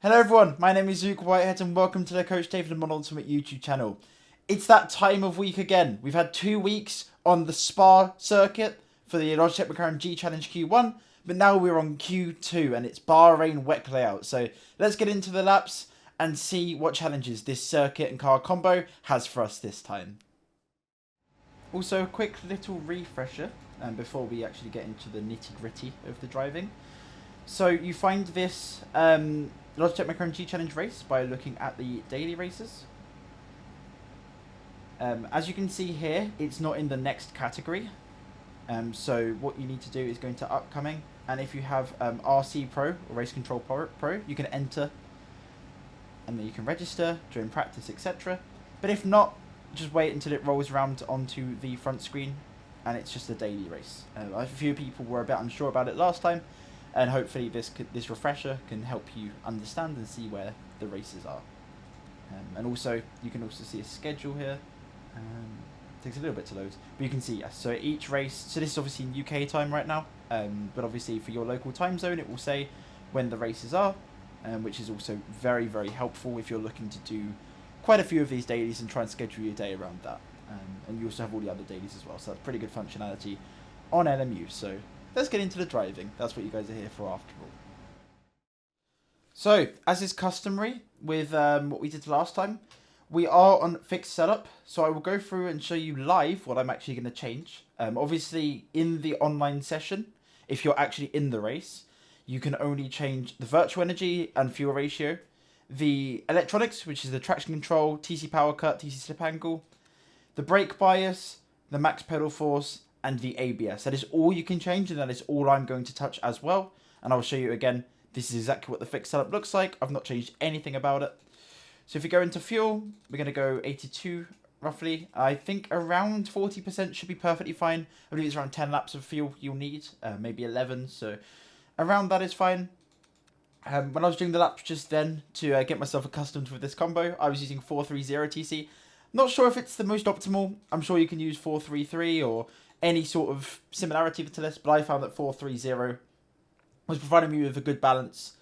Hello everyone, my name is Whitehead and welcome to the Coach David and Mon Ultimate YouTube channel. It's that time of week again. We've had 2 weeks on the Spa circuit for the Logitech McLaren G Challenge Q1, but now we're on Q2 and it's Bahrain wet layout. So let's get into the laps and see what challenges this circuit and car combo has for us this time. Also, a quick little refresher before we actually get into the nitty-gritty of the driving. So you find this Logitech McLaren G Challenge race by looking at the daily races. As you can see here, it's not in the next category. So what you need to do is go into upcoming, and if you have RC Pro or Race Control Pro, you can enter, and then you can register, join practice, etc. But if not, just wait until it rolls around onto the front screen, and it's just a daily race. A few people were a bit unsure about it last time, and hopefully this refresher can help you understand and see where the races are. And also, you can also see a schedule here. It takes a little bit to load, but you can see, yes, so each race, so this is obviously in UK time right now, but obviously for your local time zone it will say when the races are, which is also very, very helpful if you're looking to do quite a few of these dailies and try and schedule your day around that. And you also have all the other dailies as well, so that's pretty good functionality on LMU. So let's get into the driving. That's what you guys are here for after all. So, as is customary with what we did last time, we are on fixed setup. So I will go through and show you live what I'm actually going to change. Obviously, in the online session, if you're actually in the race, you can only change the virtual energy and fuel ratio, the electronics, which is the traction control, TC power cut, TC slip angle, the brake bias, the max pedal force, and the ABS. That is all you can change, and that is all I'm going to touch as well. And I'll show you again, this is exactly what the fixed setup looks like. I've not changed anything about it. So if we go into fuel, we're going to go 82 roughly. I think around 40% should be perfectly fine. I believe it's around 10 laps of fuel you'll need, maybe 11. So around that is fine. When I was doing the laps just then to get myself accustomed with this combo, I was using 430 TC. Not sure if it's the most optimal. I'm sure you can use 433 or any sort of similarity to this, but I found that 430 was providing me with a good balance.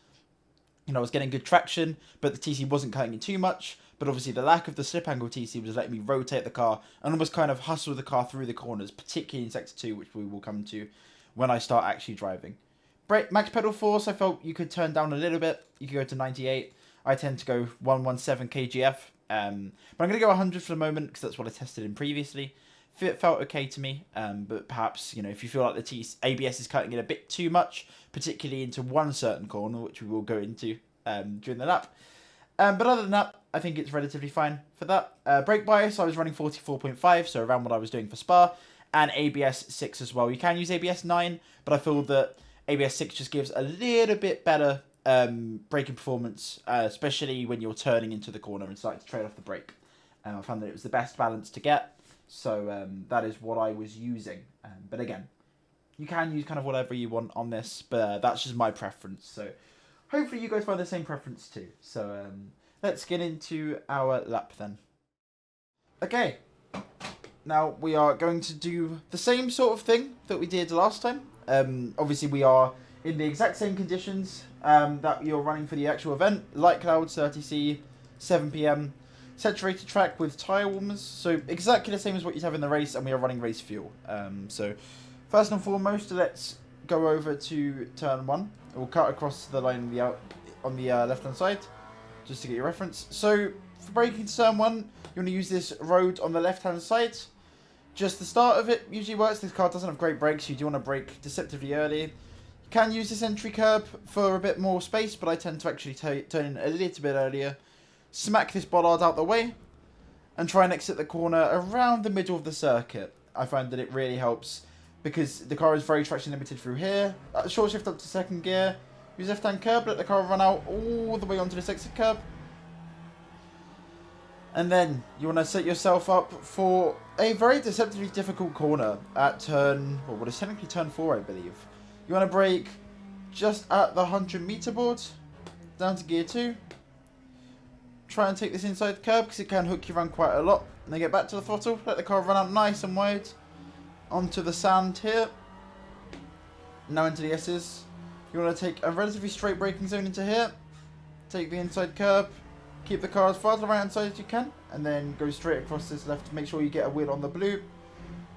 You know, I was getting good traction, but the TC wasn't cutting in too much. But obviously the lack of the slip angle TC was letting me rotate the car and almost kind of hustle the car through the corners, particularly in Sector 2, which we will come to when I start actually driving. Max pedal force, I felt you could turn down a little bit. You could go to 98. I tend to go 117 kgf. But I'm going to go 100 for the moment because that's what I tested in previously. It felt okay to me, but perhaps, you know, if you feel like the ABS is cutting it a bit too much, particularly into one certain corner, which we will go into during the lap. But other than that, I think it's relatively fine for that. Brake bias, I was running 44.5, so around what I was doing for Spa, and ABS 6 as well. You can use ABS 9, but I feel that ABS 6 just gives a little bit better braking performance, especially when you're turning into the corner and starting to trade off the brake. I found that it was the best balance to get. So that is what I was using. But again, you can use kind of whatever you want on this, but that's just my preference. So hopefully you guys find the same preference too. So let's get into our lap then. Okay, now we are going to do the same sort of thing that we did last time. Obviously we are in the exact same conditions that you're running for the actual event. Light clouds, 30C, 7 PM. Saturated track with tyre warmers, so exactly the same as what you'd have in the race, and we are running race fuel. So first and foremost, let's go over to turn 1. We'll cut across the line on the left hand side, just to get your reference. So for braking to turn 1, you want to use this road on the left hand side. Just the start of it usually works. This car doesn't have great brakes, you do want to brake deceptively early. You can use this entry curb for a bit more space, but I tend to actually turn in a little bit earlier. Smack this bollard out the way and try and exit the corner around the middle of the circuit. I find that it really helps because the car is very traction limited through here. Short shift up to second gear. Use left-hand curb, let the car run out all the way onto this exit curb. And then you want to set yourself up for a very deceptively difficult corner at turn, well, what is technically turn 4, I believe. You want to brake just at the 100-meter board, down to gear 2. Try and take this inside curb because it can hook you around quite a lot. And then get back to the throttle, let the car run out nice and wide onto the sand here. Now into the S's. You want to take a relatively straight braking zone into here. take the inside curb, keep the car as far to the right hand side as you can, and then go straight across this left to make sure you get a wheel on the blue.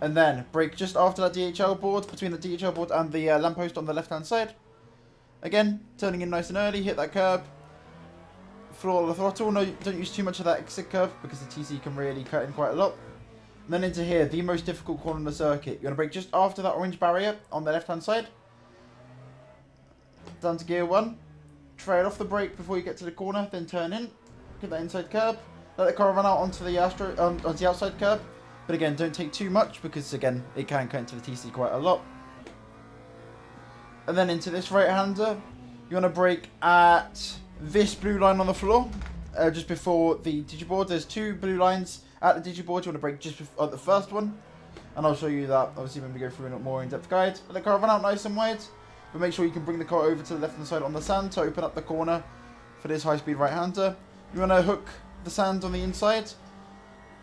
And then brake just after that DHL board, between the DHL board and the lamppost on the left hand side. Again, turning in nice and early, hit that curb, floor the throttle. No, don't use too much of that exit curve because the TC can really cut in quite a lot. And then into here, the most difficult corner on the circuit. You want to brake just after that orange barrier on the left hand side. Down to gear 1. Trail off the brake before you get to the corner, then turn in. Get that inside curb. Let the car run out onto the onto the outside curb. But again, don't take too much because again, it can cut into the TC quite a lot. And then into this right-hander, you want to brake at this blue line on the floor, just before the digiboard. There's 2 blue lines at the digiboard. You want to brake just at the first one, and I'll show you that obviously when we go through a more in-depth guide. Let the car run out nice and wide, but make sure you can bring the car over to the left-hand side on the sand to open up the corner for this high-speed right-hander. You want to hook the sand on the inside.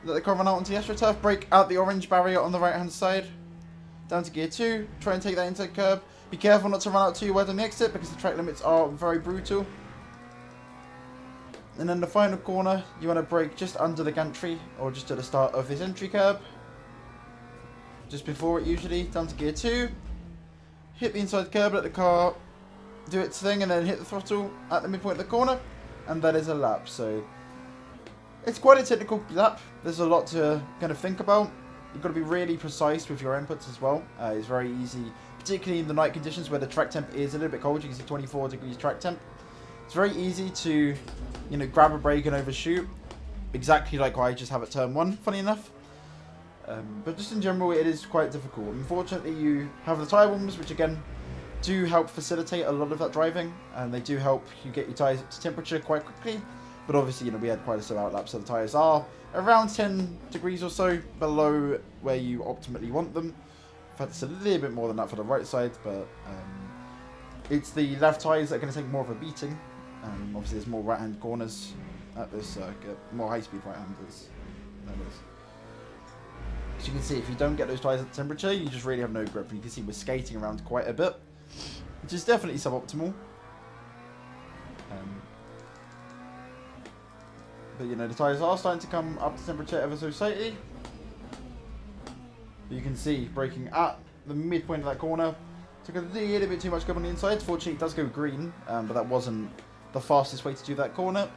Let the car run out onto the AstroTurf. Brake out the orange barrier on the right-hand side. Down to gear 2. Try and take that inside curb. Be careful not to run out too wide on the exit because the track limits are very brutal. And then the final corner, you want to brake just under the gantry or just at the start of this entry curb. Just before it usually. Down to gear 2. Hit the inside curb, let the car do its thing and then hit the throttle at the midpoint of the corner. And that is a lap. So it's quite a technical lap. There's a lot to kind of think about. You've got to be really precise with your inputs as well. It's very easy, particularly in the night conditions where the track temp is a little bit cold. You can see 24 degrees track temp. It's very easy to, you know, grab a brake and overshoot, exactly like I just have at turn 1, funny enough. But just in general, it is quite difficult. Unfortunately, you have the tyre warmers, which again do help facilitate a lot of that driving, and they do help you get your tyres up to temperature quite quickly. But obviously, you know, we had quite a slow outlap, so the tyres are around 10 degrees or so below where you optimally want them. In fact, it's a little bit more than that for the right side, but it's the left tyres that are going to take more of a beating. Obviously, there's more right-hand corners at this circuit, more high-speed right-handers. As you can see, if you don't get those tyres at the temperature, you just really have no grip. And you can see we're skating around quite a bit, which is definitely suboptimal. But you know, the tyres are starting to come up to temperature ever so slightly. But you can see braking at the midpoint of that corner. Took a little bit too much grip on the inside. Fortunately, it does go green, but that wasn't the fastest way to do that corner.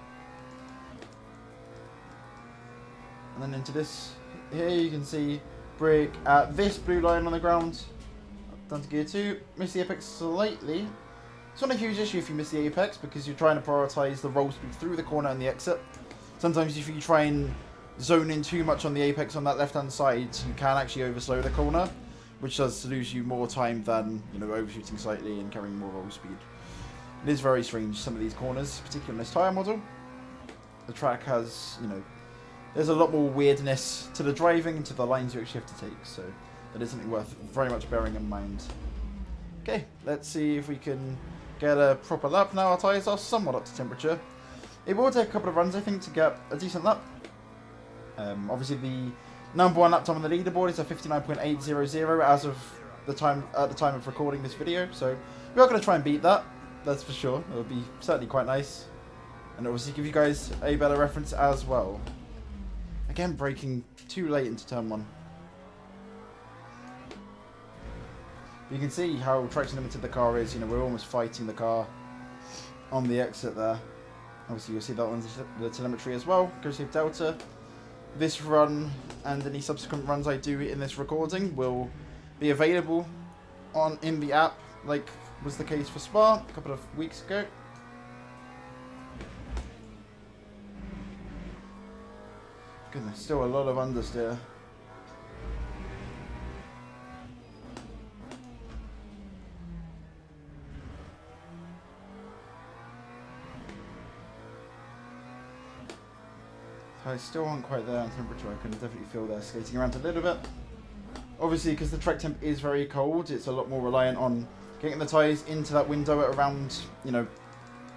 And then into this here, you can see brake at this blue line on the ground. Down to gear 2. Miss the apex slightly. It's not a huge issue if you miss the apex because you're trying to prioritise the roll speed through the corner and the exit. Sometimes if you try and zone in too much on the apex on that left-hand side, you can actually overslow the corner, which does lose you more time than, you know, overshooting slightly and carrying more roll speed. It is very strange, some of these corners, particularly on this tyre model. The track has, you know, there's a lot more weirdness to the driving and to the lines you actually have to take, so that is something worth very much bearing in mind. Okay, let's see if we can get a proper lap now. Our tyres are somewhat up to temperature. It will take a couple of runs, I think, to get a decent lap. Obviously, the #1 lap time on the leaderboard is a 59.800 as of the time at the time of recording this video. So we are going to try and beat that. That's for sure. It will be certainly quite nice, and obviously give you guys a better reference as well. Again, braking too late into turn 1. You can see how traction limited the car is. You know, we're almost fighting the car on the exit there. Obviously, you'll see that on the telemetry as well. Go save Delta. This run and any subsequent runs I do in this recording will be available in the app, like was the case for Spa a couple of weeks ago. Goodness, still a lot of understeer. I still aren't quite there on temperature. I can definitely feel they're skating around a little bit. Obviously, because the track temp is very cold, it's a lot more reliant on getting the tyres into that window at around, you know,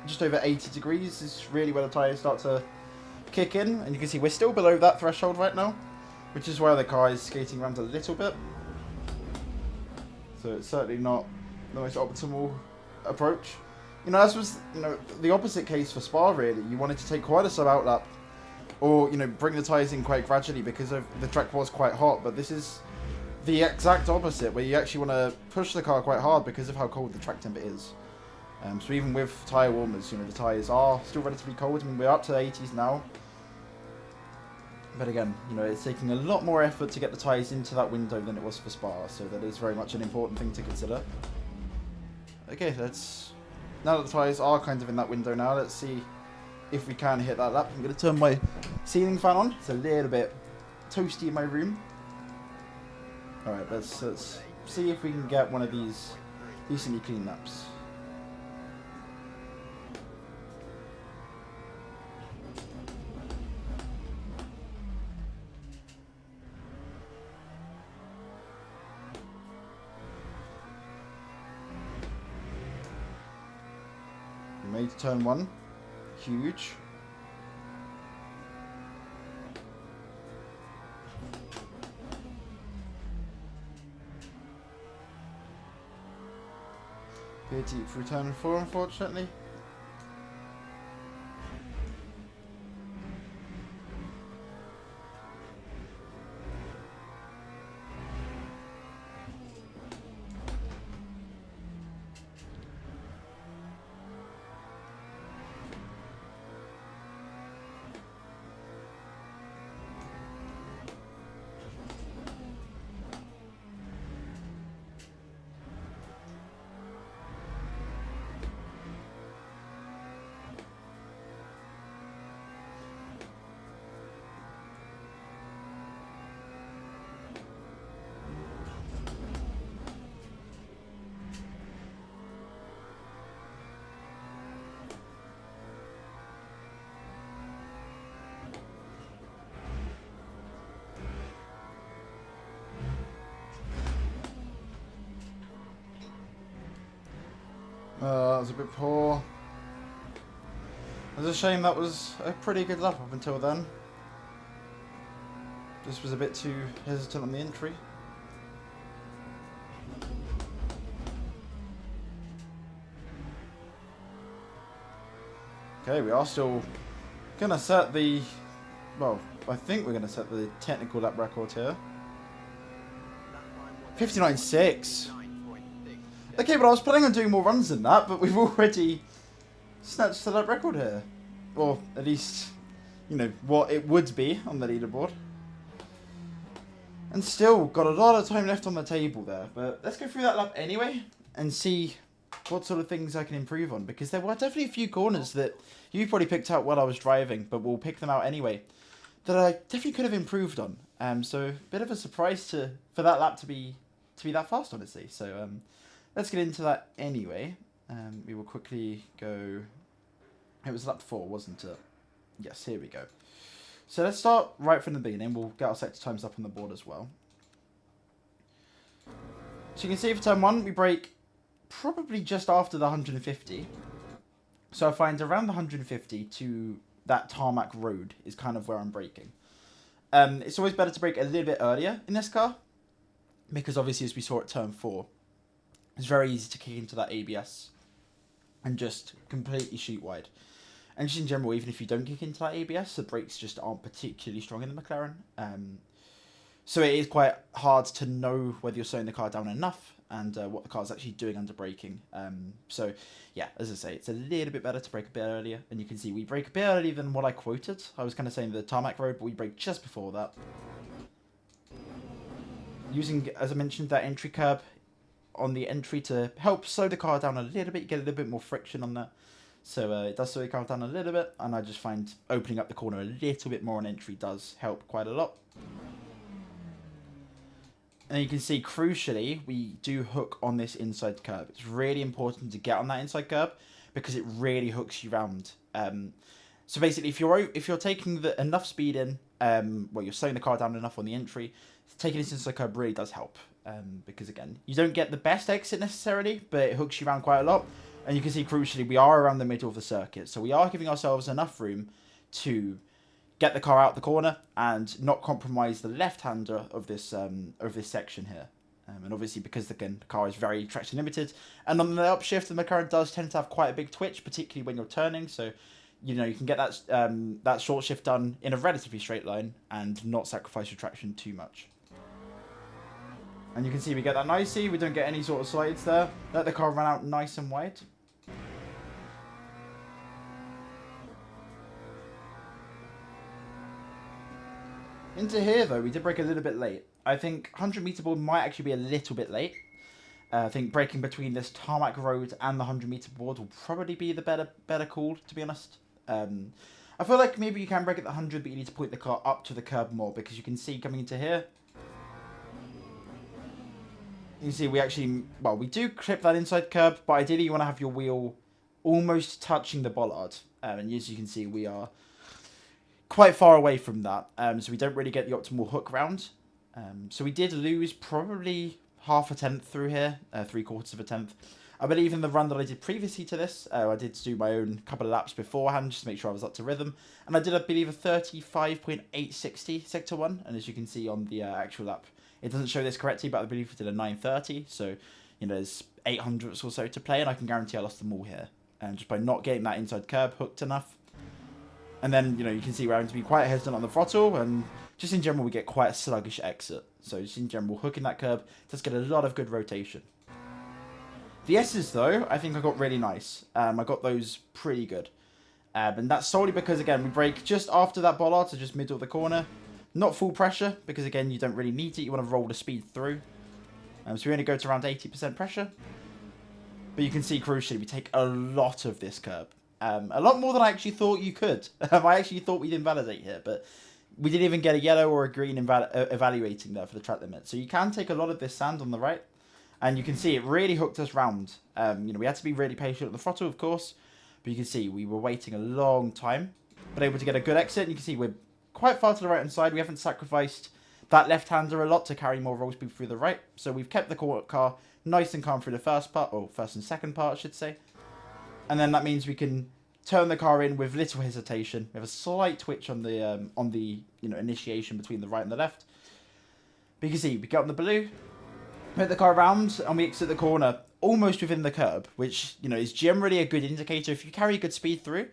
just over 80 degrees is really where the tyres start to kick in. And you can see we're still below that threshold right now, which is why the car is skating around a little bit. So it's certainly not the most optimal approach. You know, as was, you know, the opposite case for Spa, really. You wanted to take quite a sub out lap, or, you know, bring the tyres in quite gradually because of the track was quite hot, but this is the exact opposite, where you actually want to push the car quite hard because of how cold the track temp is. So even with tyre warmers, you know, the tyres are still relatively cold. I mean, we're up to the 80s now. But again, you know, it's taking a lot more effort to get the tyres into that window than it was for Spa, so that is very much an important thing to consider. Okay, now that the tyres are kind of in that window now, let's see if we can hit that lap. I'm going to turn my ceiling fan on. It's a little bit toasty in my room. Alright, let's see if we can get one of these decently clean laps. We made turn 1. Huge. Bit deep for turn 4, unfortunately. That was a bit poor. It's a shame that was a pretty good lap up until then. Just was a bit too hesitant on the entry. Okay, we are still gonna set the, well, I think we're gonna set the technical lap record here. 59.6. Okay, but I was planning on doing more runs than that, but we've already snatched the lap record here. Or at least, you know, what it would be on the leaderboard. And still got a lot of time left on the table there. But let's go through that lap anyway and see what sort of things I can improve on. Because there were definitely a few corners that you probably picked out while I was driving, but we'll pick them out anyway, that I definitely could have improved on. So a bit of a surprise for that lap to be that fast, honestly. So let's get into that anyway. We will quickly go. It was lap 4, wasn't it? Yes, here we go. So let's start right from the beginning. We'll get our sector times up on the board as well. So you can see for turn 1, we brake probably just after the 150. So I find around the 150 to that tarmac road is kind of where I'm braking. It's always better to brake a little bit earlier in this car, because obviously, as we saw at turn 4, it's very easy to kick into that ABS and just completely shoot wide. And just in general, even if you don't kick into that ABS, the brakes just aren't particularly strong in the McLaren. So it is quite hard to know whether you're slowing the car down enough and what the car's actually doing under braking. So yeah, as I say, it's a little bit better to brake a bit earlier. And you can see we brake a bit earlier than what I quoted. I was kind of saying the tarmac road, but we brake just before that. Using, as I mentioned, that entry curb on the entry to help slow the car down a little bit. You get a little bit more friction on that. So it does slow the car down a little bit. And I just find opening up the corner a little bit more on entry does help quite a lot. And you can see, crucially, we do hook on this inside curb. It's really important to get on that inside curb because it really hooks you round. So basically, if you're taking enough speed in, well, you're slowing the car down enough on the entry, taking this inside curb really does help. Because again, you don't get the best exit necessarily, but it hooks you around quite a lot. And you can see, crucially, we are around the middle of the circuit. So we are giving ourselves enough room to get the car out the corner and not compromise the left-hander of this section here. And obviously because, again, the car is very traction limited. And on the upshift, the McLaren does tend to have quite a big twitch, particularly when you're turning. So, you know, you can get that short shift done in a relatively straight line and not sacrifice your traction too much. And you can see we get that nicely. We don't get any sort of slides there. Let the car run out nice and wide. Into here, though, we did brake a little bit late. I think 100 meter board might actually be a little bit late. I think braking between this tarmac road and the 100 meter board will probably be the better call, to be honest. I feel like maybe you can brake at the 100, but you need to point the car up to the curb more, because you can see coming into here, you can see we actually, well, we do clip that inside curb, but ideally you want to have your wheel almost touching the bollard. And as you can see, we are quite far away from that, so we don't really get the optimal hook round. So we did lose probably half a tenth through here, 3/4 of a tenth. I believe in the run that I did previously to this, I did do my own couple of laps beforehand just to make sure I was up to rhythm. And I did, I believe, a 35.860 sector 1. And as you can see on the actual lap, it doesn't show this correctly, but I believe we did a 930. So, you know, there's 800ths or so to play, and I can guarantee I lost them all here. And just by not getting that inside curb hooked enough. And then, you know, you can see we're having to be quite hesitant on the throttle, and just in general, we get quite a sluggish exit. So just in general, hooking that curb does get a lot of good rotation. The S's, though, I think I got really nice. I got those pretty good. And that's solely because, again, we brake just after that bollard, so just middle of the corner. Not full pressure, because, again, you don't really need it. You want to roll the speed through. So we only go to around 80% pressure. But you can see, crucially, we take a lot of this curb. A lot more than I actually thought you could. I actually thought we'd invalidate here, but we didn't even get a yellow or a green evaluating there for the track limit. So you can take a lot of this sand on the right, and you can see it really hooked us round. You know, we had to be really patient at the throttle, of course, but you can see we were waiting a long time, but able to get a good exit. And you can see we're quite far to the right-hand side. We haven't sacrificed that left-hander a lot to carry more roll speed through the right. So we've kept the car nice and calm through the first part, or first and second part, I should say. And then that means we can turn the car in with little hesitation. We have a slight twitch on the you know, initiation between the right and the left. But you can see we get on the blue, hit the car around, and we exit the corner almost within the curb, which, you know, is generally a good indicator. If you carry good speed through,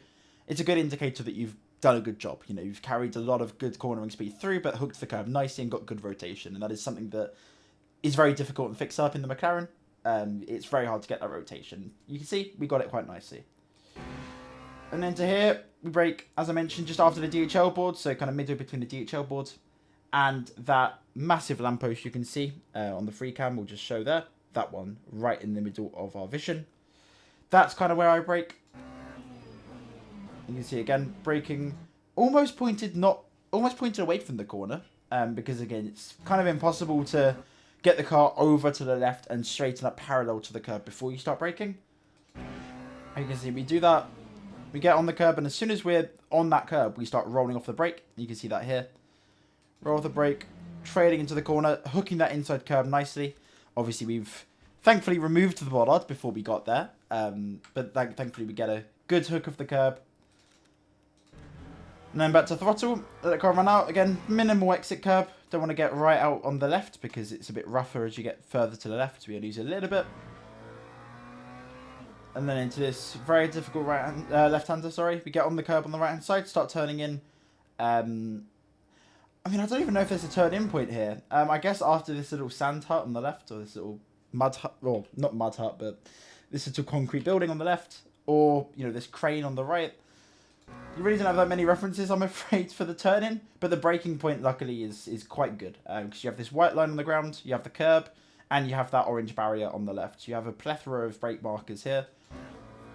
it's a good indicator that you've done a good job. You know, you've carried a lot of good cornering speed through, but hooked the curb nicely and got good rotation. And that is something that is very difficult to fix up in the McLaren. It's very hard to get that rotation. You can see we got it quite nicely. And then to here, we brake, as I mentioned, just after the DHL board, so kind of midway between the DHL board and that massive lamppost you can see on the free cam. We'll just show there. That one right in the middle of our vision. That's kind of where I brake. You can see again, braking almost pointed away from the corner, because again, it's kind of impossible to get the car over to the left and straighten up parallel to the curb before you start braking. You can see we do that. We get on the curb, and as soon as we're on that curb, we start rolling off the brake. You can see that here. Roll off the brake, trailing into the corner, hooking that inside curb nicely. Obviously, we've thankfully removed the bollard before we got there, but thankfully we get a good hook of the curb. And then back to throttle, let the car run out. Again, minimal exit curb. Don't want to get right out on the left because it's a bit rougher as you get further to the left. So we lose a little bit. And then into this very difficult left-hander, sorry. We get on the curb on the right-hand side, start turning in. I mean, I don't even know if there's a turn-in point here. I guess after this little sand hut on the left, or this little mud hut, well, not mud hut, but this little concrete building on the left, or, you know, this crane on the right. You really don't have that many references, I'm afraid, for the turn-in, but the braking point, luckily, is quite good. Because you have this white line on the ground, you have the curb, and you have that orange barrier on the left. So you have a plethora of brake markers here.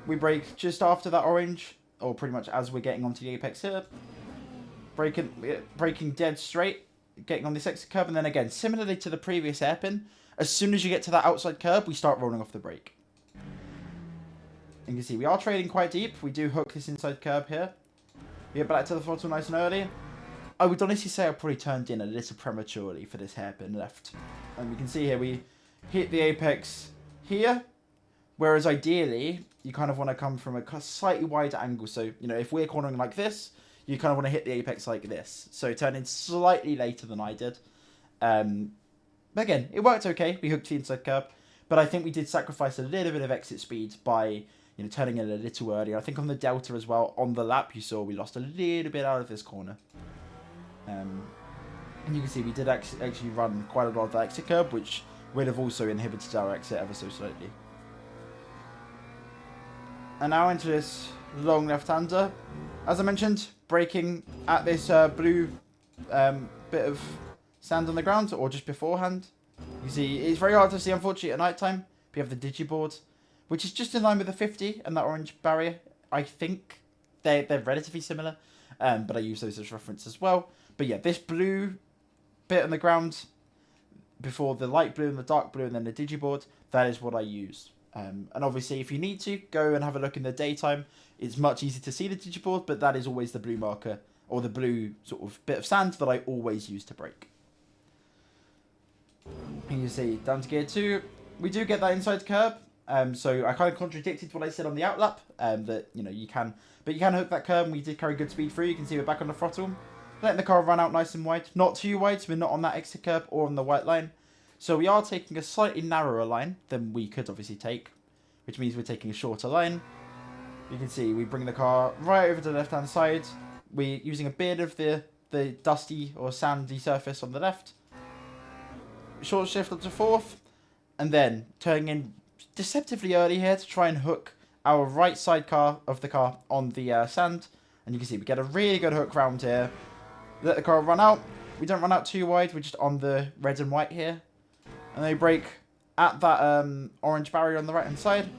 We brake just after that orange, or pretty much as we're getting onto the apex here. Braking dead straight, getting on this exit curb, and then again, similarly to the previous hairpin, as soon as you get to that outside curb, we start rolling off the brake. You can see we are trading quite deep. We do hook this inside curb here. We get back to the throttle nice and early. I would honestly say I probably turned in a little prematurely for this hairpin left. And we can see here we hit the apex here, whereas ideally you kind of want to come from a slightly wider angle. So, you know, if we're cornering like this, you kind of want to hit the apex like this. So turn in slightly later than I did. But again, it worked okay. We hooked the inside curb. But I think we did sacrifice a little bit of exit speed by, turning in a little earlier. I think on the Delta as well, on the lap, you saw we lost a little bit out of this corner. And you can see we did actually run quite a lot of that exit curb, which would have also inhibited our exit ever so slightly. And now into this long left-hander. As I mentioned, braking at this blue bit of sand on the ground, or just beforehand. You see, it's very hard to see, unfortunately, at night time. We have the digiboard, which is just in line with the 50 and that orange barrier. I think they're relatively similar, but I use those as reference as well. But yeah, this blue bit on the ground before the light blue and the dark blue and then the digiboard, that is what I use. And obviously, if you need to, go and have a look in the daytime. It's much easier to see the digiboard, but that is always the blue marker, or the blue sort of bit of sand that I always use to brake. And you see, down to gear 2, we do get that inside curb. So I kind of contradicted what I said on the outlap, that, you can hook that curb, and we did carry good speed through. You can see we're back on the throttle. Letting the car run out nice and wide. Not too wide, so we're not on that exit curb or on the white line. So we are taking a slightly narrower line than we could obviously take, which means we're taking a shorter line. You can see we bring the car right over to the left-hand side. We're using a bit of the dusty or sandy surface on the left. Short shift up to 4th, and then turning in deceptively early here to try and hook our right side of the car on the sand. And you can see we get a really good hook round here. Let the car run out. We don't run out too wide. We're just on the red and white here. And they brake at that orange barrier on the right-hand side.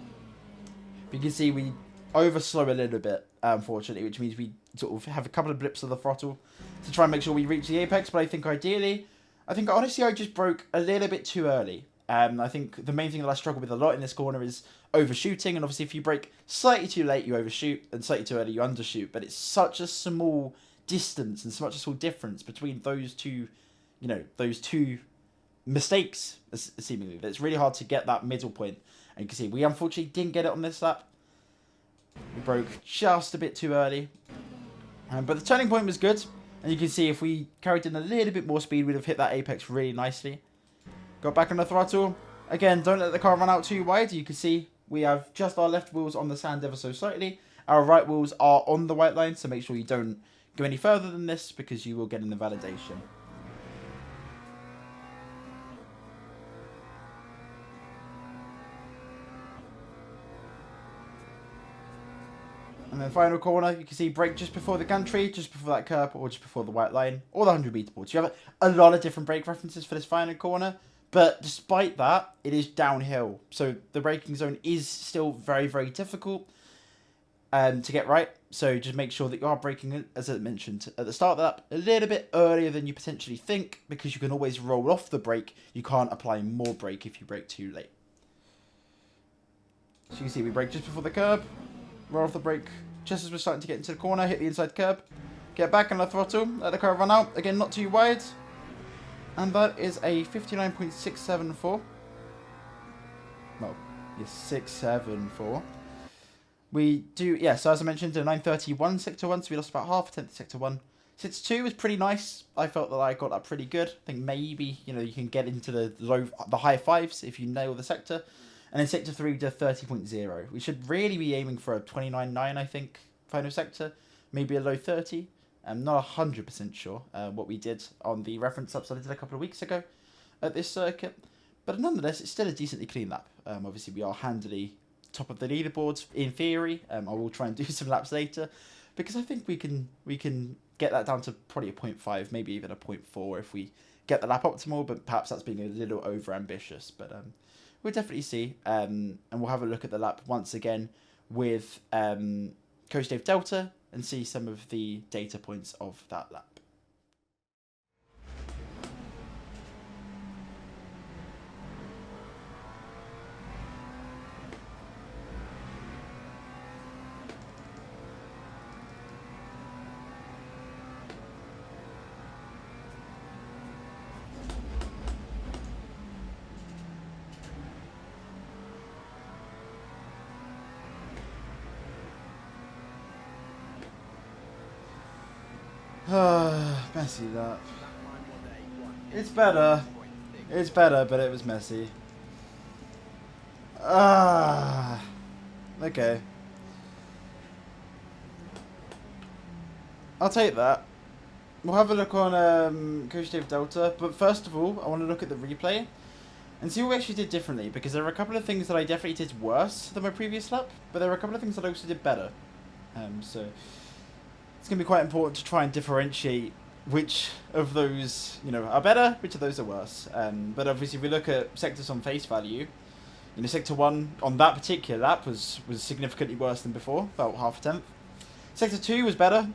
But you can see we overslow a little bit, unfortunately, which means we sort of have a couple of blips of the throttle to try and make sure we reach the apex. But I think honestly, I just broke a little bit too early. I think the main thing that I struggle with a lot in this corner is overshooting. And obviously, if you brake slightly too late, you overshoot. And slightly too early, you undershoot. But it's such a small distance and such a small difference between those two, those two mistakes, seemingly, that it's really hard to get that middle point. And you can see we unfortunately didn't get it on this lap. We broke just a bit too early. But the turning point was good. And you can see if we carried in a little bit more speed, we'd have hit that apex really nicely. Got back on the throttle. Again, don't let the car run out too wide. You can see we have just our left wheels on the sand ever so slightly. Our right wheels are on the white line, so make sure you don't go any further than this because you will get an invalidation. And then final corner, you can see brake just before the gantry, just before that curb, or just before the white line, or the 100-meter board. So you have a lot of different brake references for this final corner, but despite that, it is downhill. So the braking zone is still very, very difficult to get right. So just make sure that you are braking, as I mentioned at the start of the lap, a little bit earlier than you potentially think, because you can always roll off the brake. You can't apply more brake if you brake too late. So you can see we brake just before the curb. Roll off the brake just as we're starting to get into the corner, hit the inside curb, get back on the throttle, let the car run out, again not too wide, and that is a 59.674, well, yes, 674. We do, yeah, so as I mentioned, a 931 sector 1, so we lost about half a tenth sector 1. Sector 2 was pretty nice. I felt that I got that pretty good. I think maybe, you can get into the high fives if you nail the sector. And then sector 3 we did 30.0. We should really be aiming for a 29.9, I think, final sector. Maybe a low 30. I'm not 100% sure what we did on the reference ups I did a couple of weeks ago at this circuit. But nonetheless, it's still a decently clean lap. Obviously, we are handily top of the leaderboards in theory. I will try and do some laps later because I think we can get that down to probably a 0.5, maybe even a 0.4 if we get the lap optimal. But perhaps that's being a little over ambitious. But we'll definitely see, and we'll have a look at the lap once again with Coach Dave Delta and see some of the data points of that lap. Messy lap. It's better. It's better, but it was messy. Ah, okay. I'll take that. We'll have a look on Coach Dave Delta, but first of all, I want to look at the replay and see what we actually did differently, because there are a couple of things that I definitely did worse than my previous lap, but there are a couple of things that I also did better. So it's going to be quite important to try and differentiate which of those, you know, are better, which of those are worse. But obviously, if we look at sectors on face value, you know, Sector 1 on that particular lap was significantly worse than before, about half a tenth. Sector 2 was better,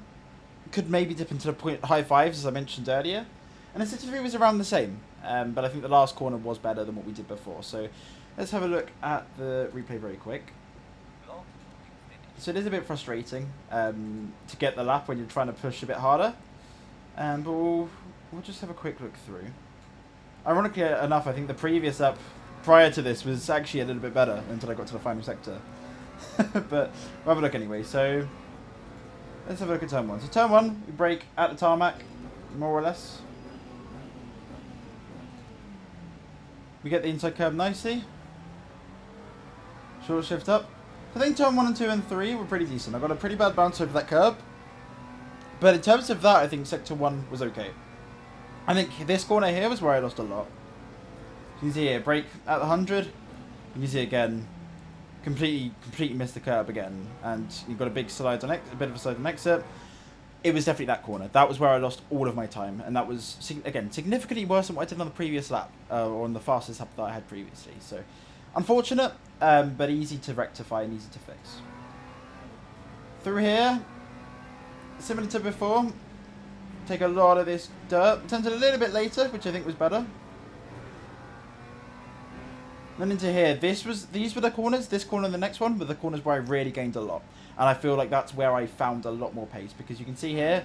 could maybe dip into the high fives, as I mentioned earlier. And then Sector 3 was around the same, but I think the last corner was better than what we did before. So let's have a look at the replay very quick. So it is a bit frustrating to get the lap when you're trying to push a bit harder. But we'll just have a quick look through. Ironically enough, I think the previous lap prior to this was actually a little bit better until I got to the final sector. But we'll have a look anyway. So let's have a look at turn 1. So turn 1, we brake at the tarmac, more or less. We get the inside curb nicely. Short shift up. I think turn 1 and 2 and 3 were pretty decent. I got a pretty bad bounce over that curb. But in terms of that, I think Sector 1 was okay. I think this corner here was where I lost a lot. You can see here, brake at the 100. You can see again, completely missed the curb again. And you've got a big slide on a bit of a slide on exit. It was definitely that corner. That was where I lost all of my time. And that was, again, significantly worse than what I did on the previous lap. Or on the fastest lap that I had previously. So, unfortunate, but easy to rectify and easy to fix. Through here, similar to before, take a lot of this dirt. Turns a little bit later, which I think was better. Then into here, these were the corners. This corner and the next one were the corners where I really gained a lot. And I feel like that's where I found a lot more pace. Because you can see here,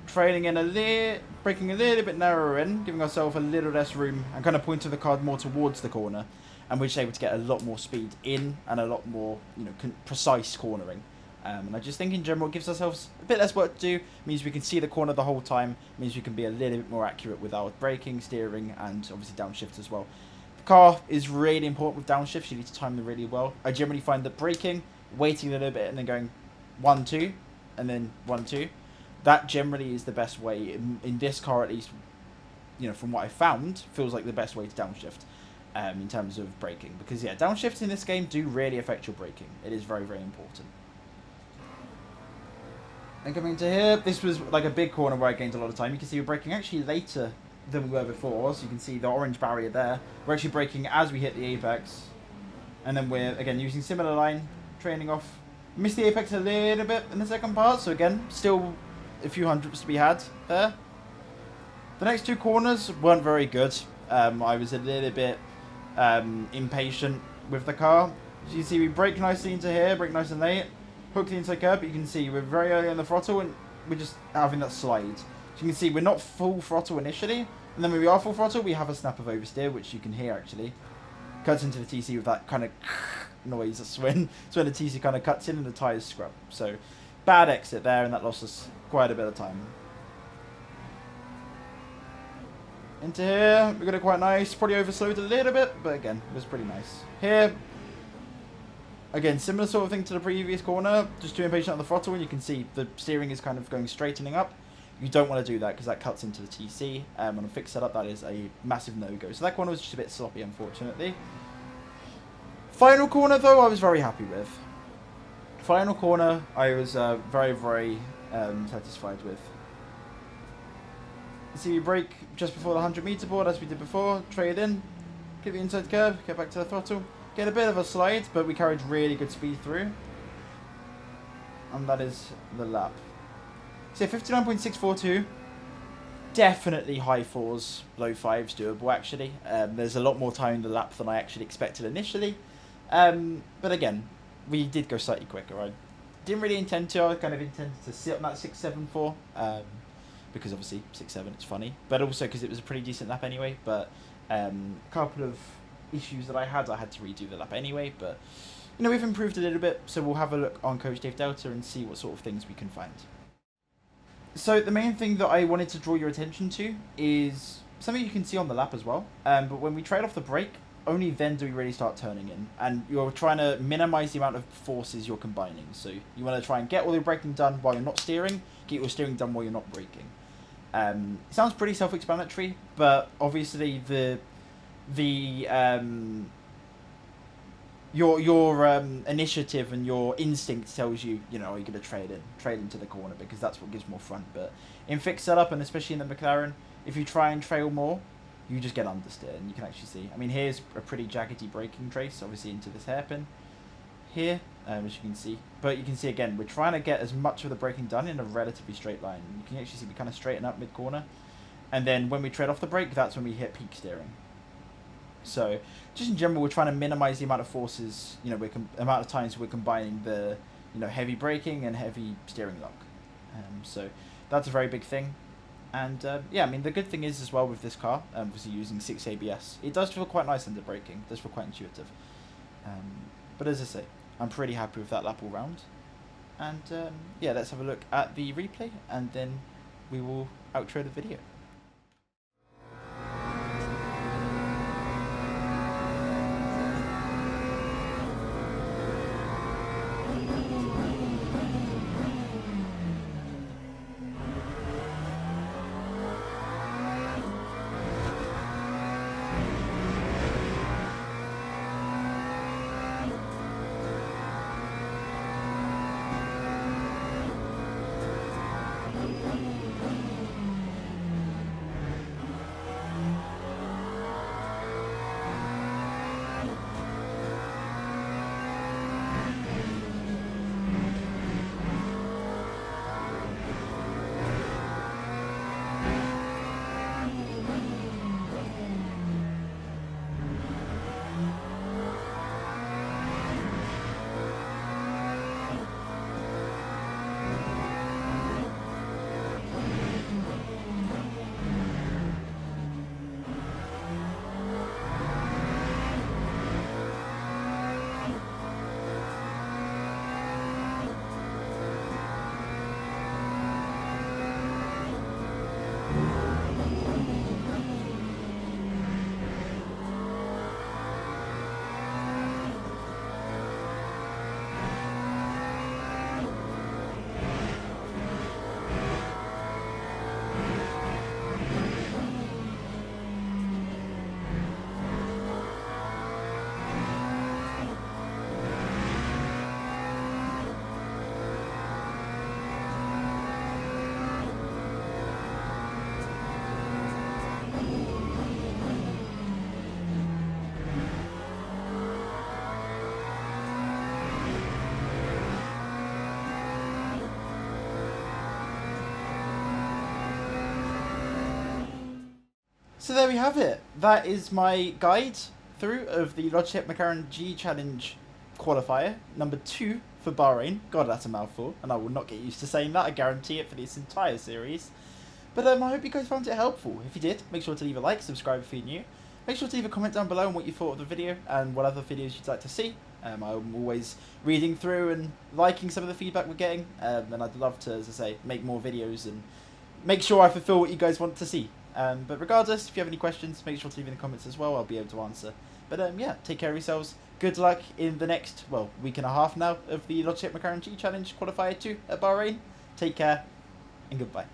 trailing in breaking a little bit narrower in, giving ourselves a little less room, and kind of pointing the car more towards the corner. And we're just able to get a lot more speed in, and a lot more, you know, precise cornering. And I just think in general it gives ourselves a bit less work to do. It means we can see the corner the whole time. It means we can be a little bit more accurate with our braking, steering, and obviously downshift as well. The car is really important with downshift. You need to time them really well. I generally find that braking, waiting a little bit, and then going 1, 2, and then 1, 2. That generally is the best way, in this car at least, you know, from what I found, feels like the best way to downshift in terms of braking. Because, yeah, downshifts in this game do really affect your braking. It is very, very important. And coming into here, this was like a big corner where I gained a lot of time. You can see we're braking actually later than we were before. So you can see the orange barrier there. We're actually braking as we hit the apex. And then we're, again, using similar line, training off. Missed the apex a little bit in the second part. So again, still a few hundredths to be had there. The next two corners weren't very good. I was a little bit impatient with the car. As you see, we brake nicely into here, brake nice and late. Hook the inside curb, but you can see we're very early on the throttle and we're just having that slide. So you can see we're not full throttle initially, and then when we are full throttle, we have a snap of oversteer, which you can hear actually. Cuts into the TC with that kind of noise. That's when the TC kind of cuts in and the tyres scrub. So bad exit there, and that lost us quite a bit of time. Into here, we got it quite nice. Probably overslowed a little bit, but again, it was pretty nice. Here, again, similar sort of thing to the previous corner, just too impatient on the throttle, and you can see the steering is kind of going straightening up. You don't want to do that because that cuts into the TC. On a fixed setup, that is a massive no-go. So that corner was just a bit sloppy, unfortunately. Final corner, though, I was very happy with. Final corner, I was very, very satisfied with. You see, we brake just before the 100-meter board, as we did before, trade in, get the inside curve, get back to the throttle. Get a bit of a slide, but we carried really good speed through. And that is the lap. So 59.642. Definitely high 4s, low 5s doable actually. There's a lot more time in the lap than I actually expected initially. But again, we did go slightly quicker. I didn't really intend to. I kind of intended to sit on that 6.74. Because obviously 6.7, it's funny. But also because it was a pretty decent lap anyway. But a couple of issues that I had to redo the lap anyway, but you know, we've improved a little bit, so we'll have a look on Coach Dave Delta and see what sort of things we can find. So the main thing that I wanted to draw your attention to is something you can see on the lap as well. But when we trade off the brake, only then do we really start turning in. And you're trying to minimize the amount of forces you're combining. So you want to try and get all your braking done while you're not steering, get your steering done while you're not braking. It sounds pretty self-explanatory, but obviously your initiative and your instinct tells you, you know, you're going to trade into the corner, because that's what gives more front. But in fixed setup, and especially in the McLaren, if you try and trail more, you just get understeer, and you can actually see. I mean, here's a pretty jaggedy braking trace, obviously into this hairpin here, as you can see. But you can see again, we're trying to get as much of the braking done in a relatively straight line. You can actually see we kind of straighten up mid-corner, and then when we trade off the brake, that's when we hit peak steering. So just in general, we're trying to minimize the amount of forces, you know, amount of times we're combining the, you know, heavy braking and heavy steering lock. So that's a very big thing. And yeah, I mean, the good thing is as well with this car, obviously using 6 ABS, it does feel quite nice under braking. It does feel quite intuitive. But as I say, I'm pretty happy with that lap all round. And yeah, let's have a look at the replay, and then we will outro the video. So there we have it. That is my guide through of the Logitech McLaren G Challenge qualifier, number 2 for Bahrain. God, that's a mouthful, and I will not get used to saying that. I guarantee it for this entire series. But I hope you guys found it helpful. If you did, make sure to leave a like, subscribe if you're new. Make sure to leave a comment down below on what you thought of the video and what other videos you'd like to see. I'm always reading through and liking some of the feedback we're getting, and I'd love to, as I say, make more videos and make sure I fulfill what you guys want to see. But regardless, if you have any questions, make sure to leave in the comments as well. I'll be able to answer. But yeah, take care of yourselves. Good luck in the next, well, week and a half now of the Logitech McLaren G Challenge Qualifier 2 at Bahrain. Take care and goodbye.